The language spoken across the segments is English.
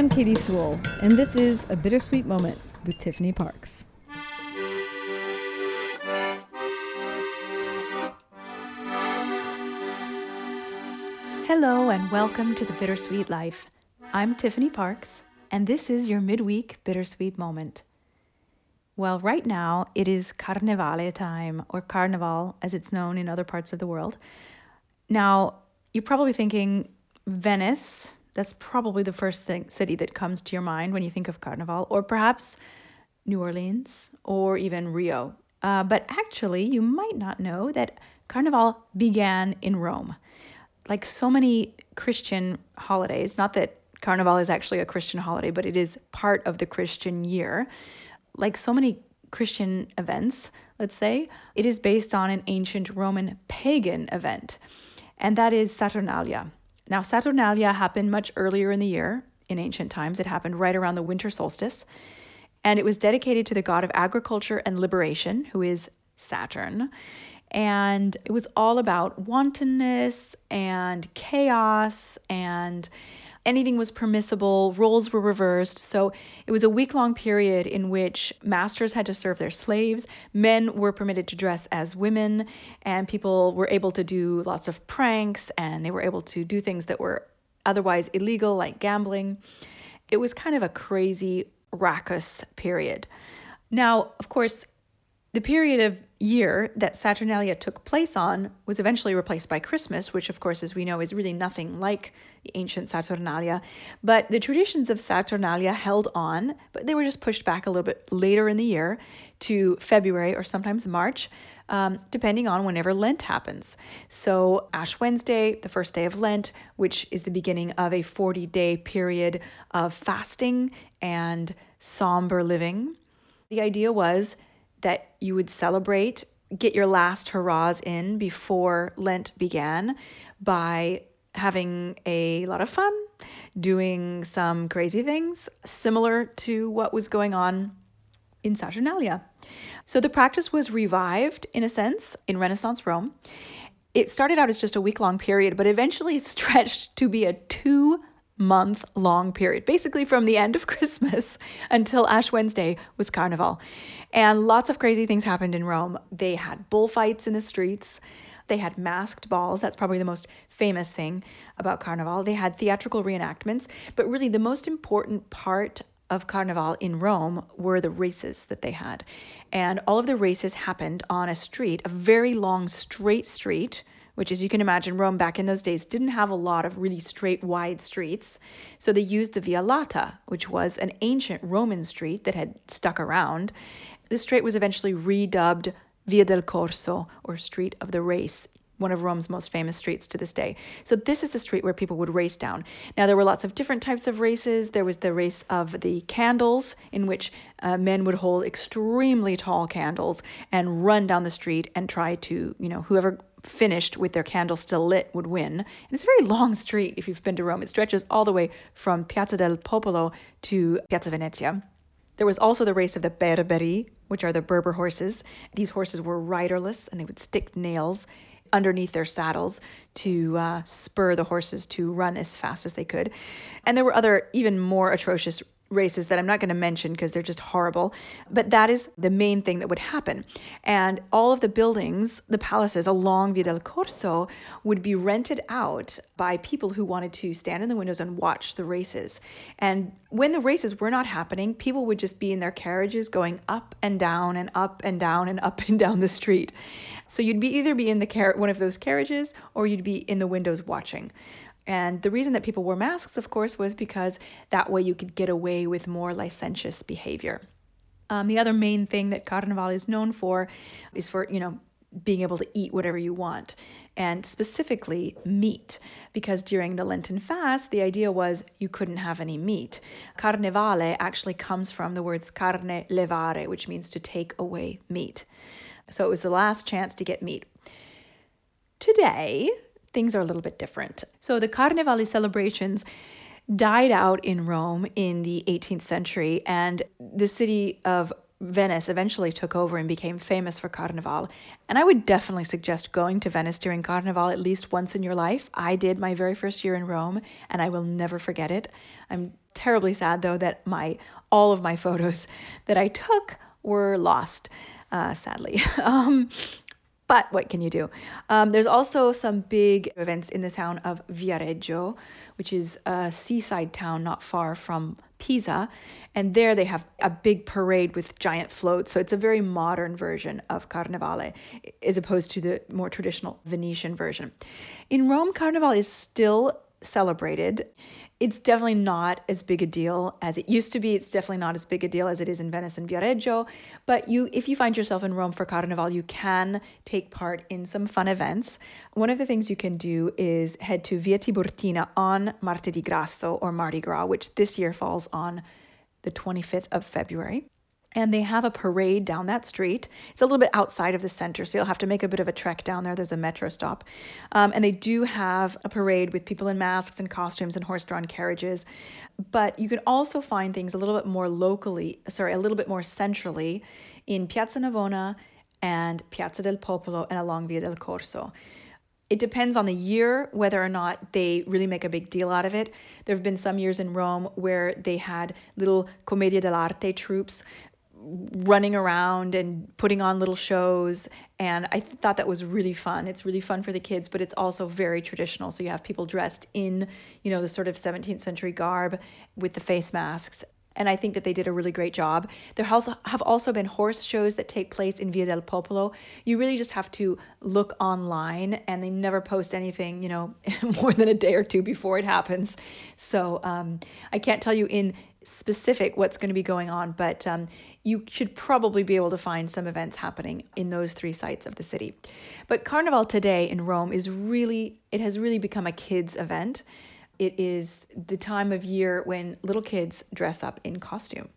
I'm Katie Sewell, and this is A Bittersweet Moment with Tiffany Parks. Hello and welcome to The Bittersweet Life. I'm Tiffany Parks, and this is your midweek Bittersweet Moment. Well, right now it is Carnevale time, or Carnival as it's known in other parts of the world. Now, you're probably thinking Venice. That's probably the first city that comes to your mind when you think of Carnival, or perhaps New Orleans, or even Rio. But actually, you might not know that Carnival began in Rome. Like so many Christian holidays, not that Carnival is actually a Christian holiday, but it is part of the Christian year. Like so many Christian events, let's say, it is based on an ancient Roman pagan event, and that is Saturnalia. Now, Saturnalia happened much earlier in the year in ancient times. It happened right around the winter solstice, and it was dedicated to the god of agriculture and liberation, who is Saturn. And it was all about wantonness and chaos, and anything was permissible, roles were reversed. So it was a week-long period in which masters had to serve their slaves, men were permitted to dress as women, and people were able to do lots of pranks, and they were able to do things that were otherwise illegal, like gambling. It was kind of a crazy, raucous period. Now, of course, the period of year that Saturnalia took place on was eventually replaced by Christmas, which of course, as we know, is really nothing like the ancient Saturnalia. But the traditions of Saturnalia held on, but they were just pushed back a little bit later in the year to February or sometimes March, depending on whenever Lent happens. So Ash Wednesday, the first day of Lent, which is the beginning of a 40-day period of fasting and somber living. The idea was that you would celebrate, get your last hurrahs in before Lent began by having a lot of fun, doing some crazy things similar to what was going on in Saturnalia. So the practice was revived, in a sense, in Renaissance Rome. It started out as just a week-long period, but eventually stretched to be a 2-month-long period, basically from the end of Christmas until Ash Wednesday was Carnival. And lots of crazy things happened in Rome. They had bullfights in the streets. They had masked balls. That's probably the most famous thing about Carnival. They had theatrical reenactments. But really the most important part of Carnival in Rome were the races that they had. And all of the races happened on a street, a very long straight street, which, as you can imagine, Rome back in those days didn't have a lot of really straight, wide streets. So they used the Via Lata, which was an ancient Roman street that had stuck around. The street was eventually redubbed Via del Corso, or Street of the Race, one of Rome's most famous streets to this day. So this is the street where people would race down. Now, there were lots of different types of races. There was the race of the candles, in which men would hold extremely tall candles and run down the street and try to, whoever finished with their candle still lit would win. And it's a very long street if you've been to Rome. It stretches all the way from Piazza del Popolo to Piazza Venezia. There was also the race of the Berberi, which are the Berber horses. These horses were riderless, and they would stick nails underneath their saddles to spur the horses to run as fast as they could. And there were other even more atrocious races that I'm not going to mention because they're just horrible. But that is the main thing that would happen. And all of the buildings, the palaces along Via del Corso, would be rented out by people who wanted to stand in the windows and watch the races. And when the races were not happening, people would just be in their carriages going up and down and up and down and up and down the street. So you'd either be in one of those carriages, or you'd be in the windows watching. And the reason that people wore masks, of course, was because that way you could get away with more licentious behavior. The other main thing that Carnival is known for is for, being able to eat whatever you want, and specifically meat, because during the Lenten fast, the idea was you couldn't have any meat. Carnevale actually comes from the words carne levare, which means to take away meat. So it was the last chance to get meat. Today, things are a little bit different. So the Carnevale celebrations died out in Rome in the 18th century, and the city of Venice eventually took over and became famous for Carnival. And I would definitely suggest going to Venice during Carnival at least once in your life. I did my very first year in Rome, and I will never forget it. I'm Terribly sad though that all of my photos that I took were lost, sadly. But what can you do? There's also some big events in the town of Viareggio, which is a seaside town not far from Pisa. And there they have a big parade with giant floats. So it's a very modern version of Carnevale, as opposed to the more traditional Venetian version. In Rome, Carnival is still celebrated. It's definitely not as big a deal as it used to be. It's definitely not as big a deal as it is in Venice and Viareggio. But if you find yourself in Rome for Carnival, you can take part in some fun events. One of the things you can do is head to Via Tiburtina on Martedì Grasso, or Mardi Gras, which this year falls on the 25th of February. And they have a parade down that street. It's a little bit outside of the center, so you'll have to make a bit of a trek down there. There's a metro stop. And they do have a parade with people in masks and costumes and horse-drawn carriages. But you can also find things a little bit more centrally in Piazza Navona and Piazza del Popolo and along Via del Corso. It depends on the year whether or not they really make a big deal out of it. There have been some years in Rome where they had little commedia dell'arte troupes running around and putting on little shows, and I thought that was really fun. It's really fun for the kids, but it's also very traditional. So you have people dressed in, the sort of 17th century garb with the face masks. And I think that they did a really great job. There have also been horse shows that take place in Via del Popolo. You really just have to look online, and they never post anything, more than a day or two before it happens. So I can't tell you in specific what's going to be going on, but you should probably be able to find some events happening in those three sites of the city. But Carnival today in Rome has really become a kids event. It is the time of year when little kids dress up in costume.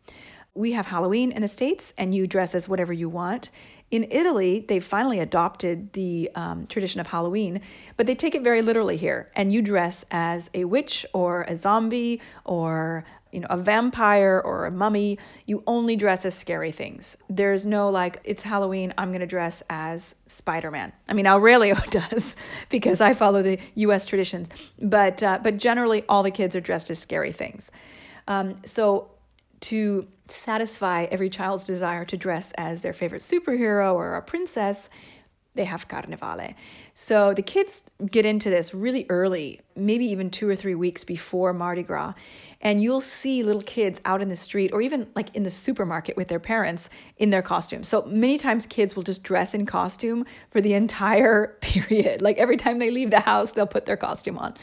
We have Halloween in the States, and you dress as whatever you want. In Italy, they've finally adopted the tradition of Halloween, but they take it very literally here. And you dress as a witch or a zombie or a vampire or a mummy. You only dress as scary things. There's no it's Halloween, I'm going to dress as Spider-Man. I mean, Aurelio does because I follow the U.S. traditions. But generally, all the kids are dressed as scary things. So to satisfy every child's desire to dress as their favorite superhero or a princess, they have Carnevale. So the kids get into this really early, maybe even 2 or 3 weeks before Mardi Gras. And you'll see little kids out in the street or even in the supermarket with their parents in their costumes. So many times kids will just dress in costume for the entire period. Every time they leave the house, they'll put their costume on.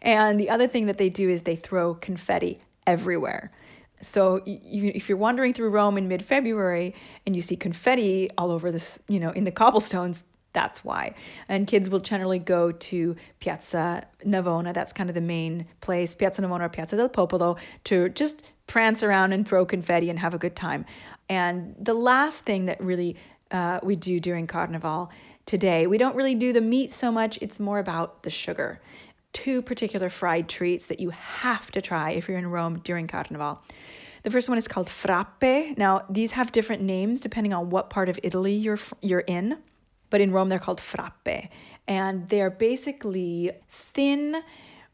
And the other thing that they do is they throw confetti everywhere. So if you're wandering through Rome in mid-February and you see confetti all over this, in the cobblestones, that's why. And kids will generally go to Piazza Navona. That's kind of the main place, Piazza Navona or Piazza del Popolo, to just prance around and throw confetti and have a good time. And the last thing that really we do during Carnival today, we don't really do the meat so much. It's more about the sugar. 2 particular fried treats that you have to try if you're in Rome during Carnival. The first one is called frappe. Now, these have different names depending on what part of Italy you're in, but in Rome they're called frappe. And they're basically thin,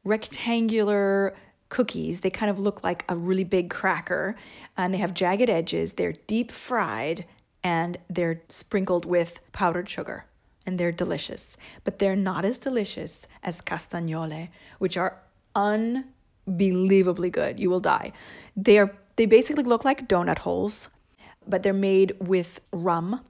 rectangular cookies. They kind of look like a really big cracker, and they have jagged edges. They're deep fried, and they're sprinkled with powdered sugar. And they're delicious, but they're not as delicious as castagnole, which are unbelievably good. You will die. They basically look like donut holes, but they're made with rum,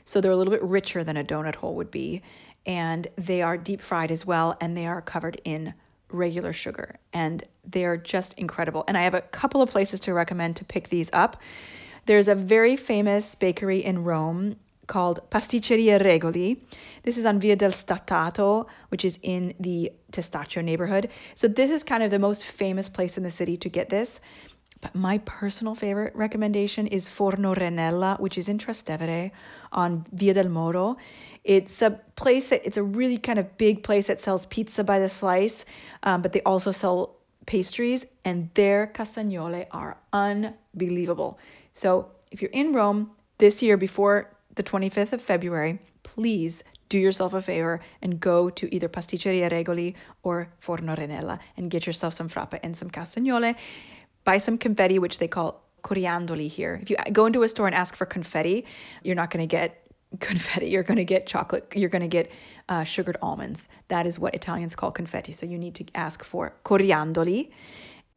so they're a little bit richer than a donut hole would be, and they are deep fried as well, and they are covered in regular sugar, and they're just incredible. And I have a couple of places to recommend to pick these up. There's a very famous bakery in Rome called Pasticerria Regoli. This is on Via del Statuto, which is in the Testaccio neighborhood. So this is kind of the most famous place in the city to get this. But my personal favorite recommendation is Forno Renella, which is in Trastevere on Via del Moro. It's a really kind of big place that sells pizza by the slice, but they also sell pastries, and their castagnole are unbelievable. So if you're in Rome this year before the 25th of February, please do yourself a favor and go to either Pasticceria Regoli or Forno Renella and get yourself some frappe and some castagnole. buy some confetti, which they call coriandoli here. If you go into a store and ask for confetti, you're not going to get confetti. You're going to get chocolate. You're going to get sugared almonds. That is what Italians call confetti. So you need to ask for coriandoli. You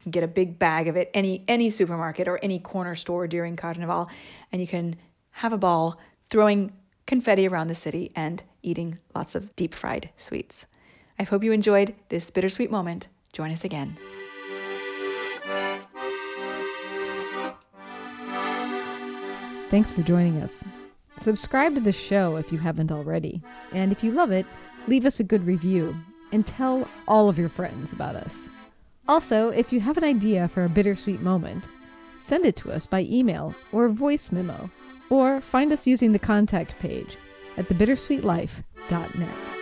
can get a big bag of it, any supermarket or any corner store during Carnival, and you can have a ball throwing confetti around the city and eating lots of deep fried sweets. I hope you enjoyed this bittersweet moment. Join us again. Thanks for joining us. Subscribe to the show if you haven't already. And if you love it, leave us a good review and tell all of your friends about us. Also, if you have an idea for a bittersweet moment, send it to us by email or voice memo, or find us using the contact page at thebittersweetlife.net.